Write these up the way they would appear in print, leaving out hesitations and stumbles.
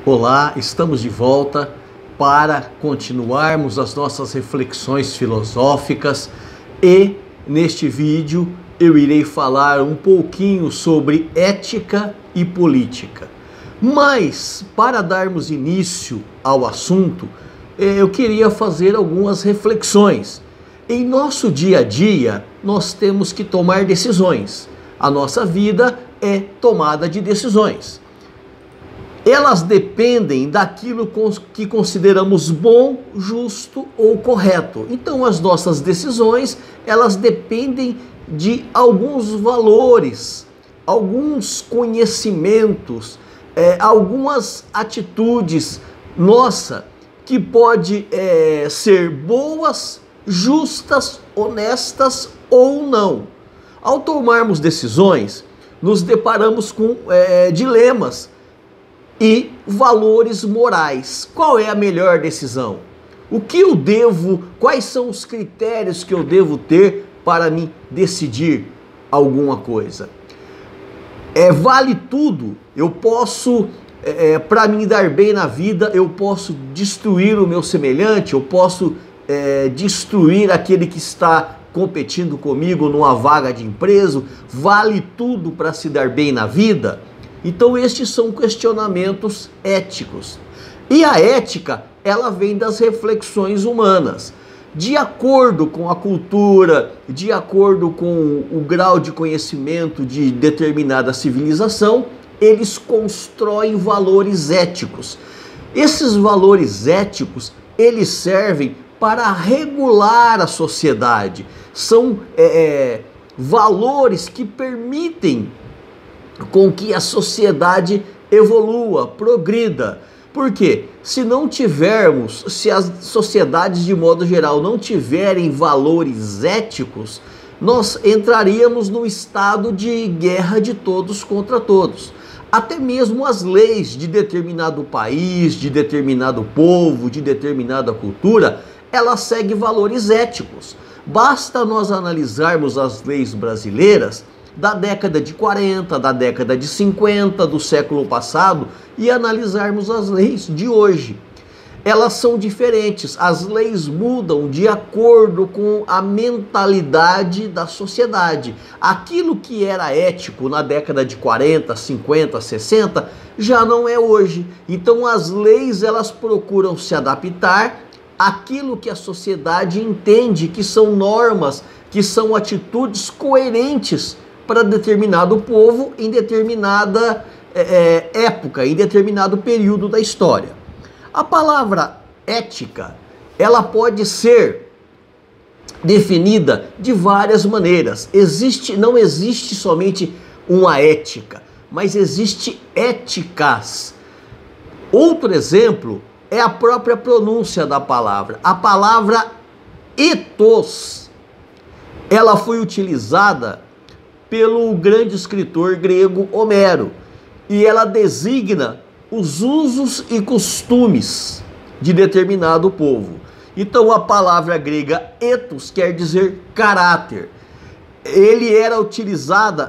Olá, estamos de volta para continuarmos as nossas reflexões filosóficas e neste vídeo eu irei falar um pouquinho sobre ética e política. Mas para darmos início ao assunto, eu queria fazer algumas reflexões. Em nosso dia a dia, nós temos que tomar decisões. A nossa vida é tomada de decisões. Elas dependem daquilo que consideramos bom, justo ou correto. Então as nossas decisões, elas dependem de alguns valores, alguns conhecimentos, algumas atitudes nossa que pode ser boas, justas, honestas ou não. Ao tomarmos decisões, nos deparamos com dilemas e valores morais. Qual é a melhor decisão? O que eu devo, quais são os critérios que eu devo ter para me decidir alguma coisa? Vale tudo? Eu posso, para me dar bem na vida, eu posso destruir o meu semelhante, eu posso destruir aquele que está competindo comigo numa vaga de emprego? Vale tudo para se dar bem na vida? Então estes são questionamentos éticos. E a ética, ela vem das reflexões humanas. De acordo com a cultura, de acordo com o grau de conhecimento de determinada civilização, eles constroem valores éticos. Esses valores éticos, eles servem para regular a sociedade. São valores que permitem com que a sociedade evolua, progrida. Por quê? Se as sociedades de modo geral não tiverem valores éticos, nós entraríamos no estado de guerra de todos contra todos. Até mesmo as leis de determinado país, de determinado povo, de determinada cultura, elas seguem valores éticos. Basta nós analisarmos as leis brasileiras da década de 40, da década de 50, do século passado e analisarmos as leis de hoje. Elas são diferentes, as leis mudam de acordo com a mentalidade da sociedade. Aquilo que era ético na década de 40, 50, 60 já não é hoje. Então as leis, elas procuram se adaptar àquilo que a sociedade entende que são normas, que são atitudes coerentes para determinado povo em determinada época, em determinado período da história. A palavra ética, ela pode ser definida de várias maneiras. Não existe somente uma ética, mas existe éticas. Outro exemplo é a própria pronúncia da palavra. A palavra ethos, ela foi utilizada pelo grande escritor grego Homero, e ela designa os usos e costumes de determinado povo. Então a palavra grega ethos quer dizer caráter.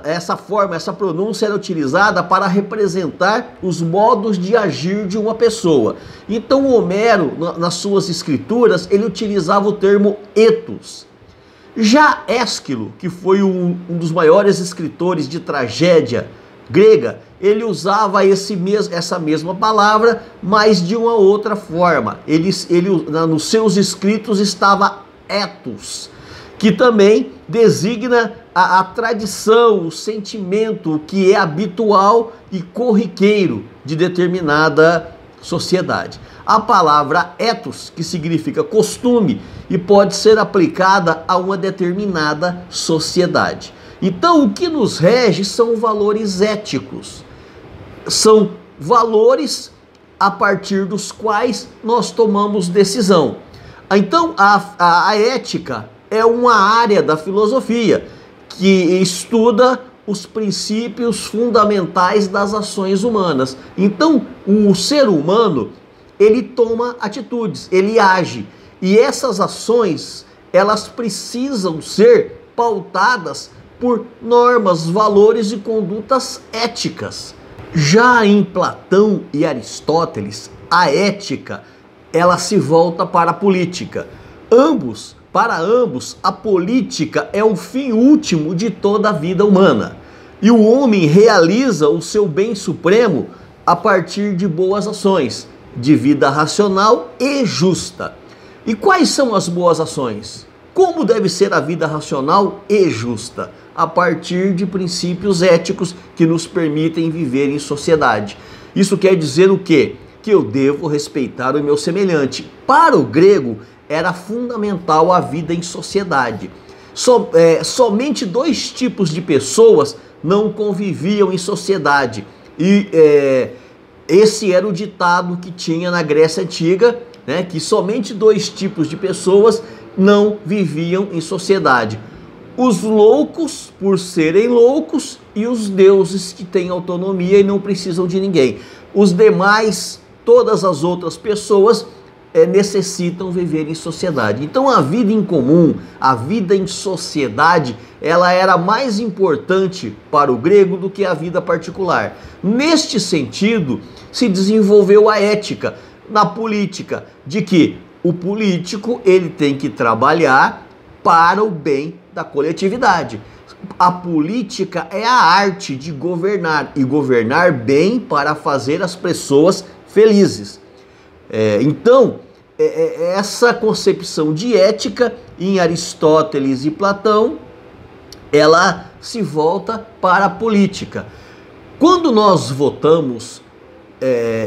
Essa pronúncia era utilizada para representar os modos de agir de uma pessoa. Então Homero, nas suas escrituras, ele utilizava o termo ethos. Já Ésquilo, que foi um dos maiores escritores de tragédia grega, ele usava essa mesma palavra, mas de uma outra forma. Nos seus escritos estava ethos, que também designa a tradição, o sentimento que é habitual e corriqueiro de determinada sociedade. A palavra ethos, que significa costume, e pode ser aplicada a uma determinada sociedade. Então, o que nos rege são valores éticos. São valores a partir dos quais nós tomamos decisão. Então, a ética é uma área da filosofia que estuda os princípios fundamentais das ações humanas. Então, o ser humano, ele toma atitudes, ele age. E essas ações, elas precisam ser pautadas por normas, valores e condutas éticas. Já em Platão e Aristóteles, a ética, ela se volta para a política. Para ambos, a política é o fim último de toda a vida humana. E o homem realiza o seu bem supremo a partir de boas ações, de vida racional e justa. E quais são as boas ações? Como deve ser a vida racional e justa? A partir de princípios éticos que nos permitem viver em sociedade. Isso quer dizer o quê? Que eu devo respeitar o meu semelhante. Para o grego, era fundamental a vida em sociedade. Somente dois tipos de pessoas não conviviam em sociedade. E esse era o ditado que tinha na Grécia Antiga, né, que somente dois tipos de pessoas não viviam em sociedade. Os loucos, por serem loucos, e os deuses que têm autonomia e não precisam de ninguém. Os demais, todas as outras pessoas, necessitam viver em sociedade. Então a vida em comum, a vida em sociedade, ela era mais importante para o grego do que a vida particular. Neste sentido, se desenvolveu a ética na política, de que o político ele tem que trabalhar para o bem da coletividade. A política é a arte de governar e governar bem para fazer as pessoas felizes. Então, essa concepção de ética em Aristóteles e Platão, ela se volta para a política. Quando nós votamos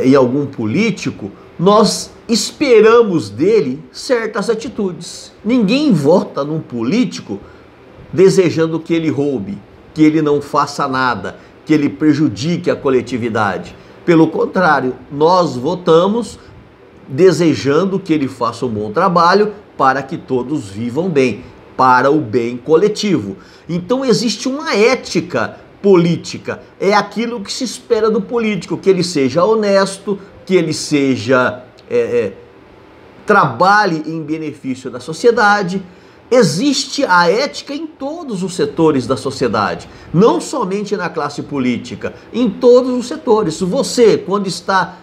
em algum político, nós esperamos dele certas atitudes. Ninguém vota num político desejando que ele roube, que ele não faça nada, que ele prejudique a coletividade. Pelo contrário, nós votamos desejando que ele faça um bom trabalho para que todos vivam bem, para o bem coletivo. Então existe uma ética política, é aquilo que se espera do político, que ele seja honesto, que ele seja trabalhe em benefício da sociedade. Existe a ética em todos os setores da sociedade, não somente na classe política, em todos os setores. Você, quando está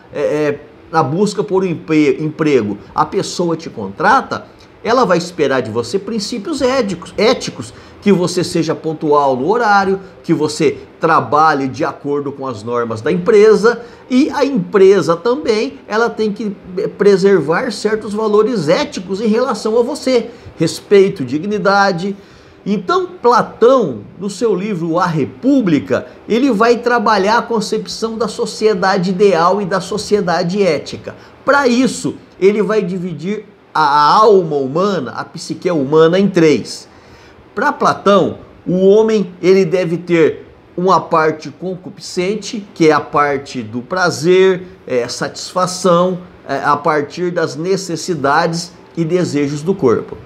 na busca por um emprego, a pessoa te contrata, ela vai esperar de você princípios éticos, que você seja pontual no horário, que você trabalhe de acordo com as normas da empresa, e a empresa também, ela tem que preservar certos valores éticos em relação a você, respeito, dignidade. Então Platão, no seu livro A República, ele vai trabalhar a concepção da sociedade ideal e da sociedade ética. Para isso, ele vai dividir a alma humana, a psique humana, em três. Para Platão, o homem ele deve ter uma parte concupiscente, que é a parte do prazer, satisfação, a partir das necessidades e desejos do corpo.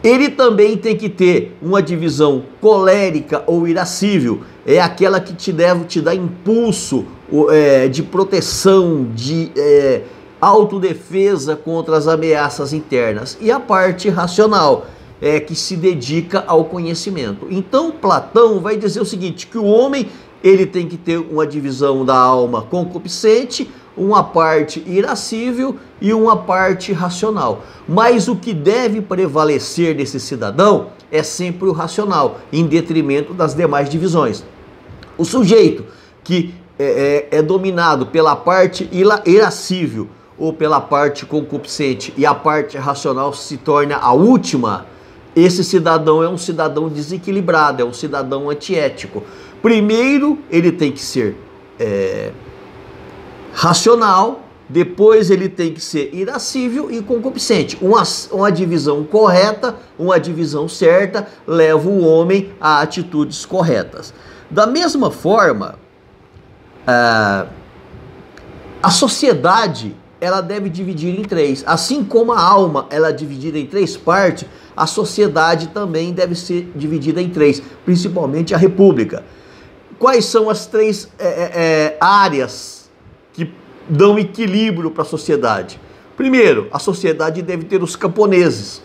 Ele também tem que ter uma divisão colérica ou irascível, é aquela que te dá impulso de proteção, de autodefesa contra as ameaças internas. E a parte racional, que se dedica ao conhecimento. Então Platão vai dizer o seguinte, que o homem ele tem que ter uma divisão da alma concupiscente, uma parte irascível e uma parte racional. Mas o que deve prevalecer nesse cidadão é sempre o racional, em detrimento das demais divisões. O sujeito que é dominado pela parte irascível ou pela parte concupiscente e a parte racional se torna a última, esse cidadão é um cidadão desequilibrado, é um cidadão antiético. Primeiro ele tem que ser racional, depois ele tem que ser irascível e concupiscente. Uma divisão correta, uma divisão certa, leva o homem a atitudes corretas. Da mesma forma, a sociedade ela deve dividir em três. Assim como a alma ela é dividida em três partes, a sociedade também deve ser dividida em três, principalmente a república. Quais são as três áreas que dão equilíbrio para a sociedade? Primeiro, a sociedade deve ter os camponeses,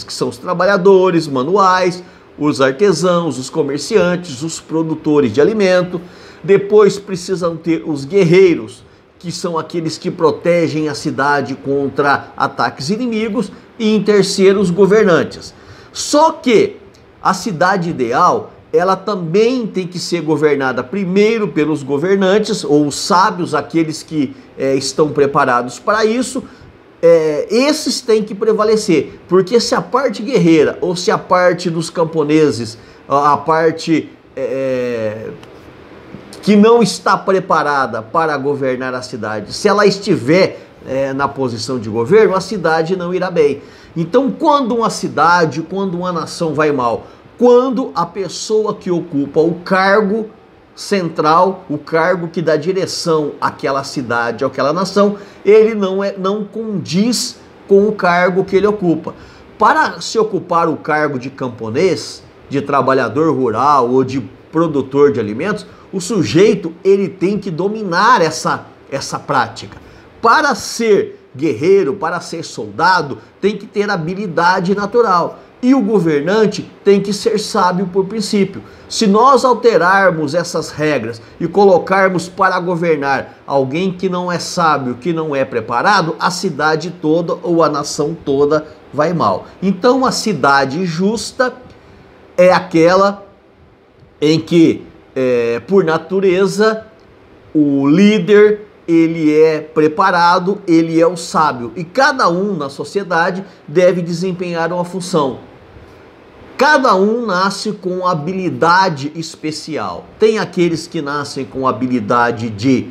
que são os trabalhadores manuais, os artesãos, os comerciantes, os produtores de alimento. Depois precisam ter os guerreiros, que são aqueles que protegem a cidade contra ataques inimigos, e em terceiro os governantes. Só que a cidade ideal, ela também tem que ser governada primeiro pelos governantes, ou os sábios, aqueles que estão preparados para isso. Esses têm que prevalecer, porque se a parte guerreira, ou se a parte dos camponeses, a parte que não está preparada para governar a cidade, se ela estiver na posição de governo, a cidade não irá bem. Então, quando uma cidade, quando uma nação vai mal, quando a pessoa que ocupa o cargo central, o cargo que dá direção àquela cidade, àquela nação, ele não condiz com o cargo que ele ocupa. Para se ocupar o cargo de camponês, de trabalhador rural ou de produtor de alimentos, o sujeito ele tem que dominar essa prática. Para ser guerreiro, para ser soldado, tem que ter habilidade natural. E o governante tem que ser sábio por princípio. Se nós alterarmos essas regras e colocarmos para governar alguém que não é sábio, que não é preparado, a cidade toda ou a nação toda vai mal. Então a cidade justa é aquela em que, por natureza, o líder ele é preparado, ele é o sábio. E cada um na sociedade deve desempenhar uma função. Cada um nasce com habilidade especial. Tem aqueles que nascem com habilidade de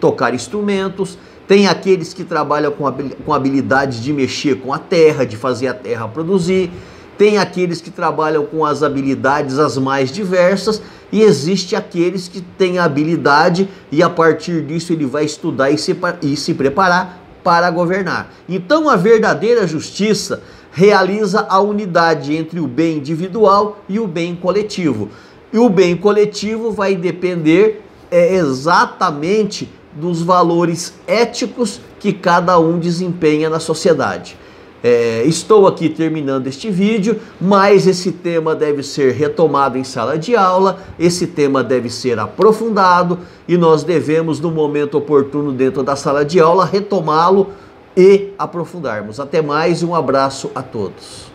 tocar instrumentos, tem aqueles que trabalham com habilidade de mexer com a terra, de fazer a terra produzir, tem aqueles que trabalham com as habilidades as mais diversas, e existe aqueles que têm a habilidade e a partir disso ele vai estudar e se preparar para governar. Então a verdadeira justiça realiza a unidade entre o bem individual e o bem coletivo. E o bem coletivo vai depender exatamente dos valores éticos que cada um desempenha na sociedade. Estou aqui terminando este vídeo, mas esse tema deve ser retomado em sala de aula, esse tema deve ser aprofundado e nós devemos, no momento oportuno dentro da sala de aula, retomá-lo e aprofundarmos. Até mais e um abraço a todos.